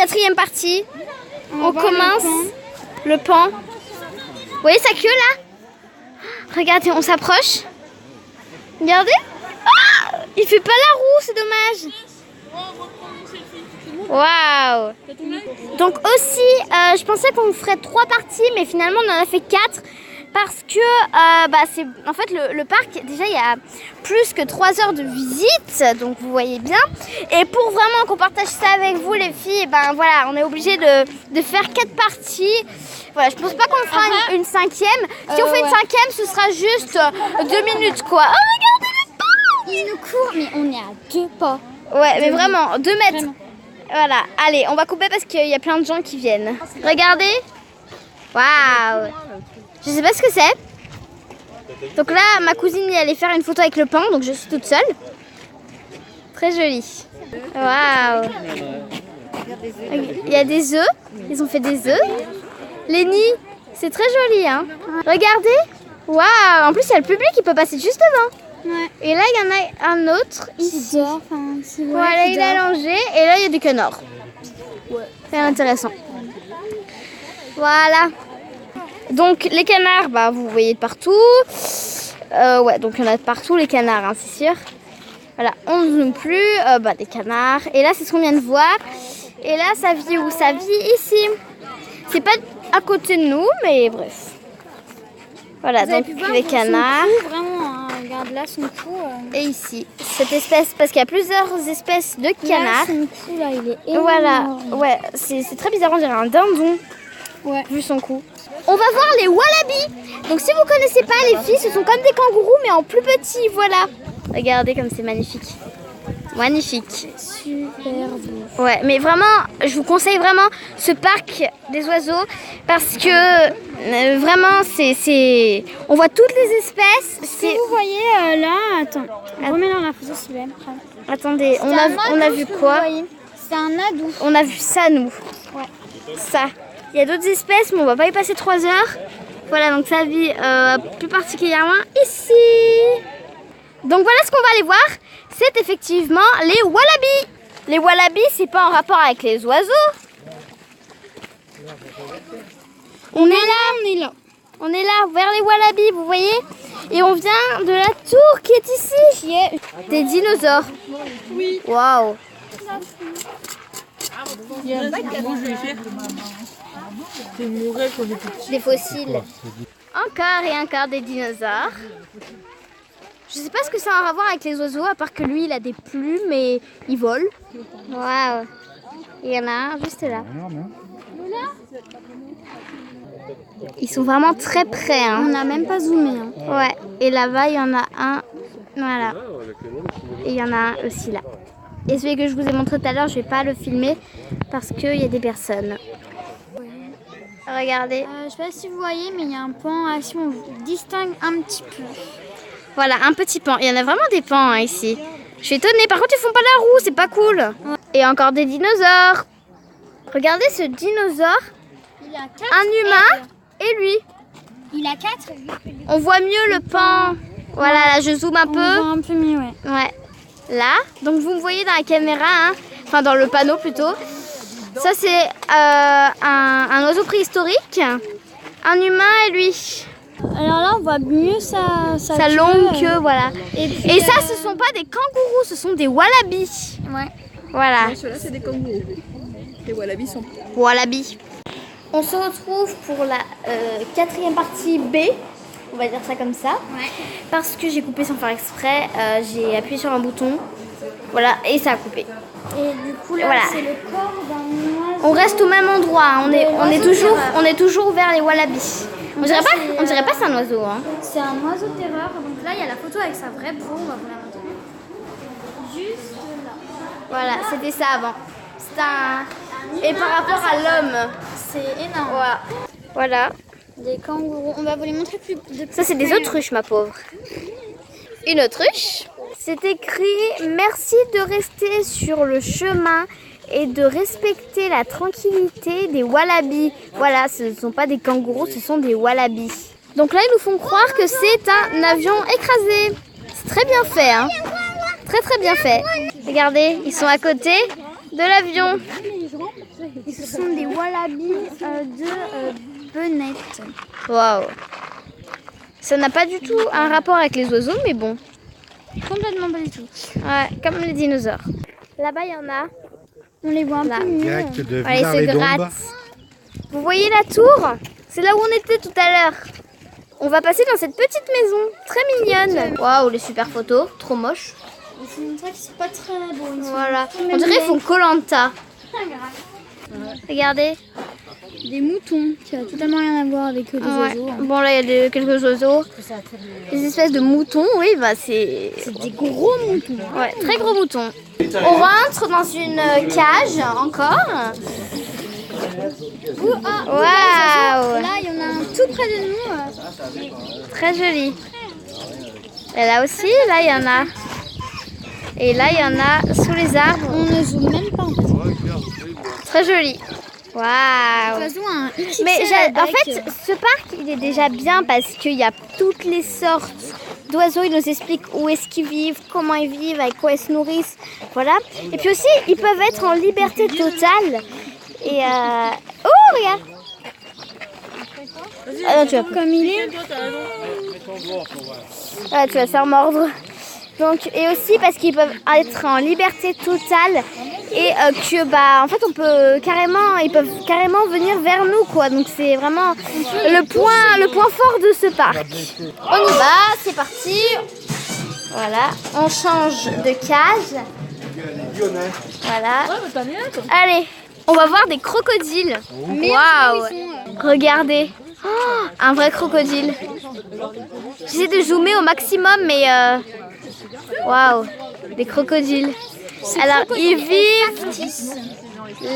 quatrième partie. On commence le pan. Vous voyez sa queue là? Regardez, on s'approche. Regardez. Ah, il fait pas la roue, c'est dommage. Waouh. Donc aussi, je pensais qu'on ferait 3 parties, mais finalement on en a fait 4. Parce que c'est en fait le parc, déjà il y a plus que 3 heures de visite, donc vous voyez bien. Et pour vraiment qu'on partage ça avec vous les filles, ben voilà, on est obligé de faire 4 parties. Voilà, je pense pas qu'on fera une 5e. Si on fait une 5e, ce sera juste 2 minutes quoi. Oh regardez le pas. Il nous court, mais on est à 2 pas. Ouais, mais vraiment, 2 mètres. Vraiment. Voilà, allez, on va couper parce qu'il y a plein de gens qui viennent. Regardez. Waouh. Je sais pas ce que c'est. Donc là, ma cousine est allée faire une photo avec le pain, donc je suis toute seule. Très joli. Waouh. Il y a des œufs. Ils ont fait des œufs. Les nids, c'est très joli, hein. Regardez. Waouh. En plus, il y a le public qui peut passer juste devant. Ouais. Et là, il y en a un autre ici. Voilà, il est allongé. Et là, il y a des canards. C'est intéressant. Voilà. Donc les canards, vous voyez de partout. Ouais, donc il y en a de partout les canards, hein, c'est sûr. Voilà, on ne zoome plus. Des canards. Et là, c'est ce qu'on vient de voir. Et là, ça vit où? Ça vit ici. C'est pas à côté de nous, mais bref. Voilà, donc les canards. Son cou, vraiment, hein. Regarde là son cou. Et ici, cette espèce, parce qu'il y a plusieurs espèces de canards. Là, son cou, là, il est énorme. Voilà, ouais, c'est très bizarre, on dirait un dindon. Ouais. Vu son cou. On va voir les wallabies. Donc si vous connaissez pas les filles, ce sont comme des kangourous mais en plus petits, voilà. Regardez comme c'est magnifique. Magnifique. Super beau. Ouais, mais vraiment, je vous conseille vraiment ce parc des oiseaux parce que vraiment c'est on voit toutes les espèces. Si vous voyez là, attends, remets dans la photo s'il vous plaît. Attendez, on a vu quoi? C'est un adou. On a vu ça nous. Ouais. Ça. Il y a d'autres espèces, mais on va pas y passer 3 heures. Voilà, donc ça vit plus particulièrement ici. Donc voilà ce qu'on va aller voir. C'est effectivement les wallabies. Les wallabies, c'est pas en rapport avec les oiseaux. On est là. On est là, vers les wallabies, vous voyez. Et on vient de la tour qui est ici. Qui est des dinosaures. Oui. Waouh. Il y a un bac à vous, je vais faire. C'est mon rêve quand j'étais petite. Des fossiles. Encore et encore des dinosaures. Je sais pas ce que ça a à voir avec les oiseaux, à part que lui, il a des plumes et il vole. Waouh. Il y en a un juste là. Ils sont vraiment très près. Hein. On n'a même pas zoomé. Hein. Ouais. Et là-bas, il y en a un. Voilà. Et il y en a un aussi là. Et celui que je vous ai montré tout à l'heure, je vais pas le filmer parce qu'il y a des personnes. Regardez. Je sais pas si vous voyez, mais il y a un pan. Si on distingue un petit peu. Voilà, un petit pan. Il y en a vraiment des pans hein, ici. Je suis étonnée. Par contre, ils font pas la roue, c'est pas cool. Ouais. Et encore des dinosaures. Regardez ce dinosaure. Il a 4 un humain et lui. Il a 4. On voit mieux le pan. Voilà, là, je zoome un peu. On voit un peu mieux, ouais. Ouais. Là, donc vous me voyez dans la caméra, hein. Enfin dans le panneau plutôt. Ça c'est un oiseau préhistorique, un humain et lui. Alors là on voit mieux sa longue queue, voilà. Et ça ce sont pas des kangourous, ce sont des wallabies. Ouais. Voilà. Ceux-là c'est des kangourous. Les wallabies sont... Wallabies. On se retrouve pour la 4e partie B. On va dire ça comme ça. Ouais. Parce que j'ai coupé sans faire exprès. J'ai appuyé sur un bouton. Voilà, et ça a coupé. Et du coup, là, voilà. C'est le corps d'un oiseau. On reste au même endroit. Hein. On est toujours vers les wallabies. On dirait pas c'est un oiseau. Hein. C'est un oiseau terreur. Donc là, il y a la photo avec sa vraie peau. On va vous la montrer. Juste là. Voilà, c'était ça avant. C'est un... Et par rapport à l'homme. C'est énorme. Voilà. Des kangourous. On va vous les montrer plus. Ça, c'est des autruches, ma pauvre. Une autruche. C'est écrit « Merci de rester sur le chemin et de respecter la tranquillité des wallabies. » Voilà, ce ne sont pas des kangourous, ce sont des wallabies. Donc là, ils nous font croire que c'est un avion écrasé. C'est très bien fait, hein. Très très bien fait. Regardez, ils sont à côté de l'avion. Et ce sont des wallabies de Bennett. Waouh. Ça n'a pas du tout un rapport avec les oiseaux, mais bon. Complètement pas du tout. Ouais, comme les dinosaures. Là-bas, il y en a. On les voit un Là. peu mieux. Direct de Ouais, ils se Villars-les-Dombes. grattent. Vous voyez la tour? C'est là où on était tout à l'heure. On va passer dans cette petite maison, très mignonne. Waouh, les super photos, trop moches. C'est vrai que c'est pas très beau. Voilà, on dirait qu'ils font Koh-Lanta. Regardez. Des moutons qui a totalement rien à voir avec les Ouais. oiseaux. hein. Bon, là, il y a quelques oiseaux. Des espèces de moutons, oui, bah c'est... C'est des gros moutons. Ouais, très gros moutons. On rentre dans une cage, encore. Waouh. Là, il y en a un tout près de nous. Très joli. Et là aussi, là, il y en a. Et là, il y en a sous les arbres. On ne zoome même pas. Très joli. Waouh. Un XXL Mais en avec, fait, ce parc, il est déjà bien parce qu'il y a toutes les sortes d'oiseaux. Ils nous expliquent où est-ce qu'ils vivent, comment ils vivent, avec quoi ils se nourrissent. Voilà. Et puis aussi, ils peuvent être en liberté totale. Et oh, regarde. Ah non, tu vas pas. comme il est. Ah, tu vas te faire mordre. Donc, et aussi parce qu'ils peuvent être en liberté totale et que bah en fait ils peuvent carrément venir vers nous quoi. Donc c'est vraiment le point fort de ce parc. On y va, c'est parti. Voilà, on change de cage. Voilà. Allez, on va voir des crocodiles. Waouh. Regardez. Oh, un vrai crocodile. J'essaie de zoomer au maximum, mais waouh, des crocodiles. Alors, ils vivent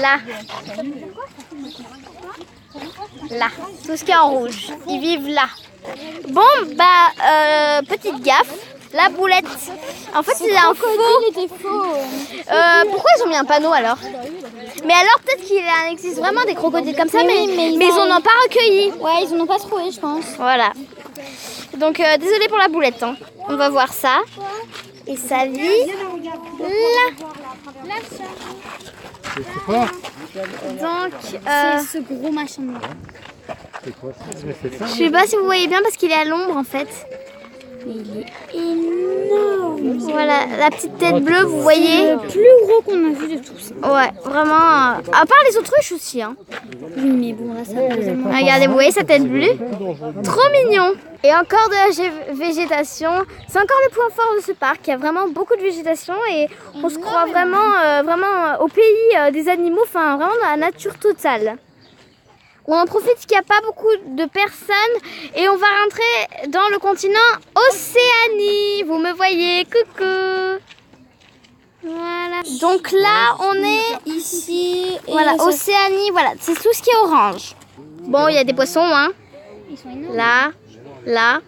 là. Là, tout ce qui est en rouge. Ils vivent là. Bon, bah, petite gaffe. La boulette. En fait, c'est un faux. Pourquoi ils ont mis un panneau alors? Mais alors, peut-être qu'il existe vraiment des crocodiles comme ça, mais ils en ont pas recueilli. Ouais, ils en ont pas trouvé, je pense. Voilà. Donc, désolé pour la boulette. Hein. On va voir ça. Et ça vit là. C'est quoi? Donc, C'est ce gros machin. C'est quoi ça? Mais c'est ça. je sais pas si vous voyez bien parce qu'il est à l'ombre en fait. Mais il est énorme. Voilà, la petite tête bleue, vous voyez? Le plus gros qu'on a vu de tous. Ouais, vraiment. À part les autruches aussi. Hein. Oui, mais bon, là, ça va vraiment. Regardez, vous voyez sa tête bleue? Trop mignon. Et encore de la végétation. C'est encore le point fort de ce parc. Il y a vraiment beaucoup de végétation et on se croit vraiment au pays des animaux, enfin vraiment dans la nature totale. On en profite qu'il n'y a pas beaucoup de personnes et on va rentrer dans le continent Océanie. Vous me voyez, coucou. Voilà. Donc là, on est Ici. Et voilà, ça- Océanie, voilà, c'est tout ce qui est orange. Bon, il y a des poissons, hein. Ils sont énormes. Là.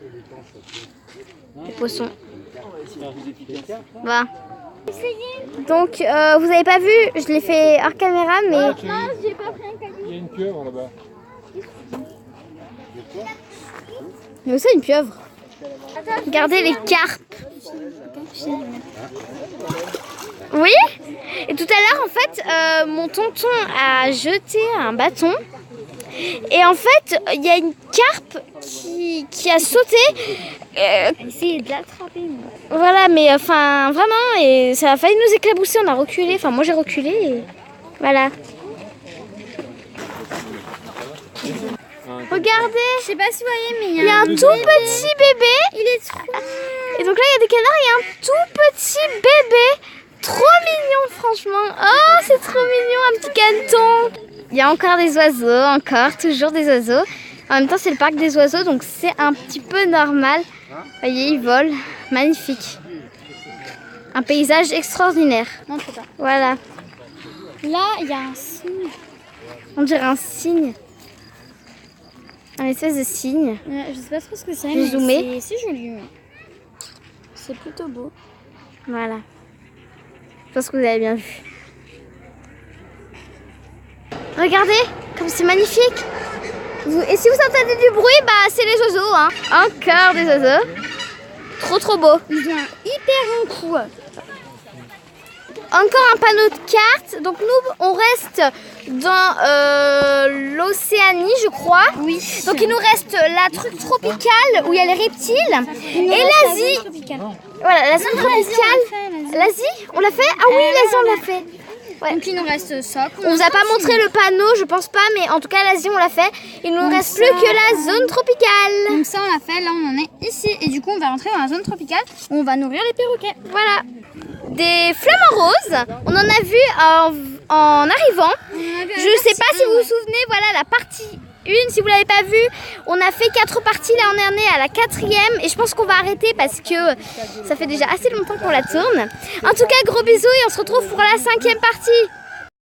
Des poissons. Voilà. Donc, vous avez pas vu, je l'ai fait hors caméra, mais... Il y a une pieuvre là-bas. Mais aussi une pieuvre. Regardez les carpes. Oui. Et tout à l'heure, en fait, mon tonton a jeté un bâton. Et en fait, il y a une carpe qui a sauté. Essayez de l'attraper. Voilà, mais enfin, vraiment, et ça a failli nous éclabousser. On a reculé. Enfin, moi, j'ai reculé. Et voilà. Regardez. Je sais pas si vous voyez, mais Il y a un tout petit bébé. Il est trop. Et donc là, il y a des canards, il y a un tout petit bébé. Trop mignon, franchement. Oh, c'est trop mignon, un petit caneton. Il y a encore des oiseaux, toujours des oiseaux. En même temps, c'est le parc des oiseaux, donc c'est un petit peu normal. Vous voyez, ils volent. Magnifique. Un paysage extraordinaire. Non, trop pas. Voilà. Là, il y a un signe. On dirait un cygne. Un espèce de cygne. Je sais pas trop ce que c'est. J'ai mais zoomé. C'est joli. Mais... C'est plutôt beau. Voilà. Je pense que vous avez bien vu. Regardez, comme c'est magnifique. Et si vous entendez du bruit, bah c'est les oiseaux. Hein. Encore des oiseaux. Trop beau. Ils ont un hyper long cou. encore un panneau de cartes. Donc nous, on reste dans l'Océanie, je crois. Oui. Donc il nous reste la truc tropicale où il y a les reptiles. Et l'Asie. Voilà, la zone tropicale. L'Asie, on l'a fait? Ah oui, l'Asie, on l'a fait. Ouais. Donc il nous reste ça. On vous a pas montré le panneau, je pense pas, mais en tout cas l'Asie on l'a fait. Il nous reste plus que la zone tropicale. Donc ça on l'a fait, là on en est ici. Et du coup on va rentrer dans la zone tropicale où on va nourrir les perroquets. Voilà. Des flamants roses, on en a vu en arrivant. Je sais pas si vous vous souvenez, voilà la partie 1, si vous l'avez pas vu. On a fait 4 parties, là on en est à la 4e. Et je pense qu'on va arrêter parce que ça fait déjà assez longtemps qu'on la tourne. En tout cas, gros bisous et on se retrouve pour la 5e partie.